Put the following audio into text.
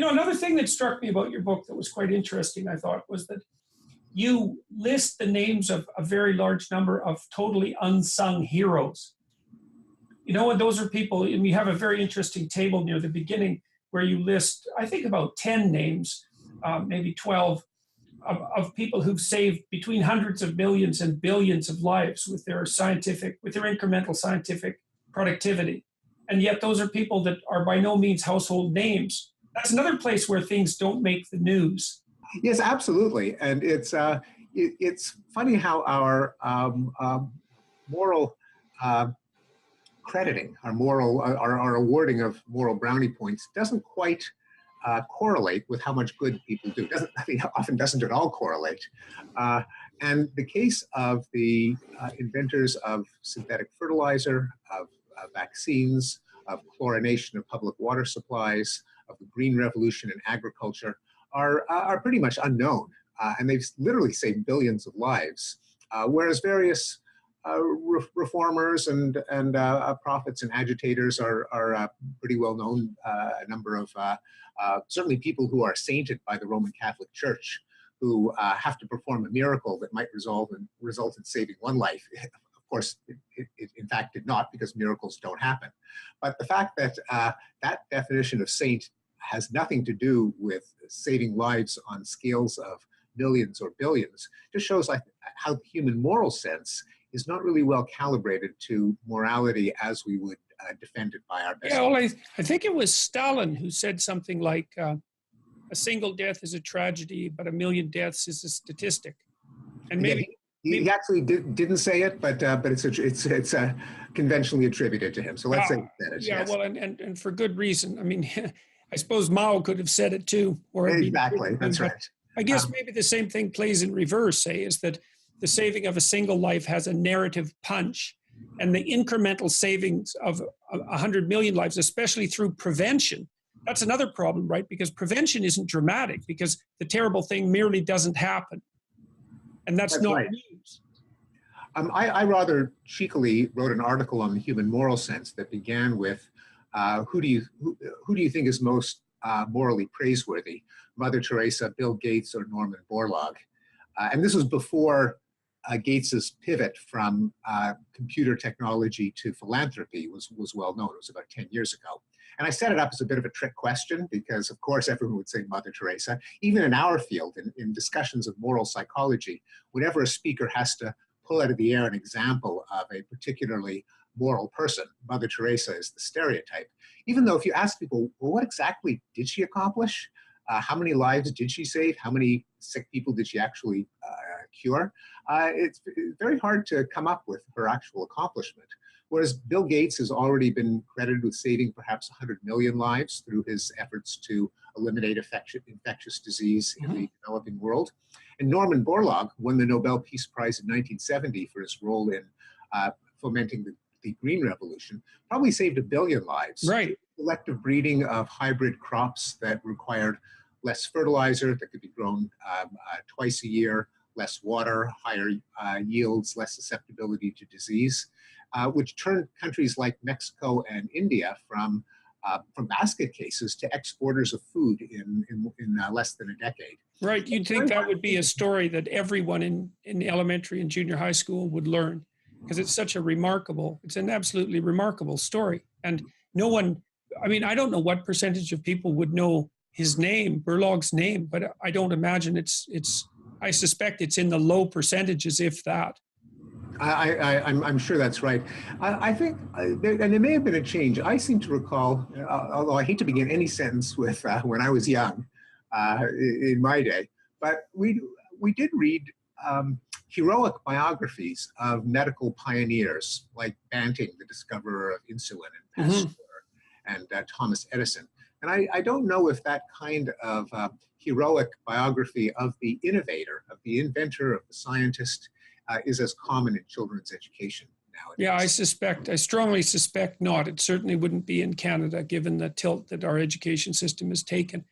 Another thing that struck me about your book that was quite interesting, I thought, was that you list the names of a very large number of totally unsung heroes. And those are people, and we have a very interesting table near the beginning where you list, I think, about 10 names, maybe 12, of people who've saved between hundreds of millions and billions of lives with their incremental scientific productivity. And yet those are people that are by no means household names. That's another place where things don't make the news. Yes, absolutely. And it's funny how our moral crediting, our awarding of moral brownie points doesn't quite correlate with how much good people do. Often doesn't at all correlate. And the case of the inventors of synthetic fertilizer, of vaccines, of chlorination of public water supplies, of the green revolution in agriculture are pretty much unknown. And they've literally saved billions of lives. Whereas various reformers and prophets and agitators are pretty well known. A number of certainly people who are sainted by the Roman Catholic Church, who have to perform a miracle that might result in saving one life. Of course, it in fact did not, because miracles don't happen. But the fact that that definition of saint has nothing to do with saving lives on scales of millions or billions just shows how the human moral sense is not really well calibrated to morality as we would defend it by our best. Yeah, well, I think it was Stalin who said something like, a single death is a tragedy, but a million deaths is a statistic. And maybe he actually didn't say it, but it's conventionally attributed to him. So let's say he said it. Yeah, yes. well, and for good reason. I mean, I suppose Mao could have said it too. Exactly, that's right. I guess maybe the same thing plays in reverse, is that the saving of a single life has a narrative punch, and the incremental savings of 100 million lives, especially through prevention, that's another problem, right? Because prevention isn't dramatic, because the terrible thing merely doesn't happen. And that's not right. news. I rather cheekily wrote an article on the human moral sense that began with, who do you think is most morally praiseworthy, Mother Teresa, Bill Gates, or Norman Borlaug? And this was before Gates's pivot from computer technology to philanthropy was well known. It was about 10 years ago. And I set it up as a bit of a trick question because, of course, everyone would say Mother Teresa. Even in our field, in discussions of moral psychology, whenever a speaker has to pull out of the air an example of a particularly moral person, Mother Teresa is the stereotype. Even though if you ask people, well, what exactly did she accomplish? How many lives did she save? How many sick people did she actually cure? It's very hard to come up with her actual accomplishment. Whereas Bill Gates has already been credited with saving perhaps 100 million lives through his efforts to eliminate infectious disease in the developing world. And Norman Borlaug won the Nobel Peace Prize in 1970 for his role in fomenting the green revolution, probably saved 1 billion lives. Right. Selective breeding of hybrid crops that required less fertilizer, that could be grown twice a year, less water, higher yields, less susceptibility to disease, which turned countries like Mexico and India from basket cases to exporters of food in less than a decade. Right. You'd think that would be a story that everyone in elementary and junior high school would learn, because it's an absolutely remarkable story. And no one, I don't know what percentage of people would know his name, Borlaug's name, but I don't imagine I suspect it's in the low percentages, if that. I'm sure that's right. I think, and there may have been a change. I seem to recall, although I hate to begin any sentence with when I was young in my day, but we did read heroic biographies of medical pioneers like Banting, the discoverer of insulin, and Pasteur, and Thomas Edison. And I don't know if that kind of heroic biography of the innovator, of the inventor, of the scientist, is as common in children's education nowadays. Yeah, I strongly suspect not. It certainly wouldn't be in Canada, given the tilt that our education system has taken.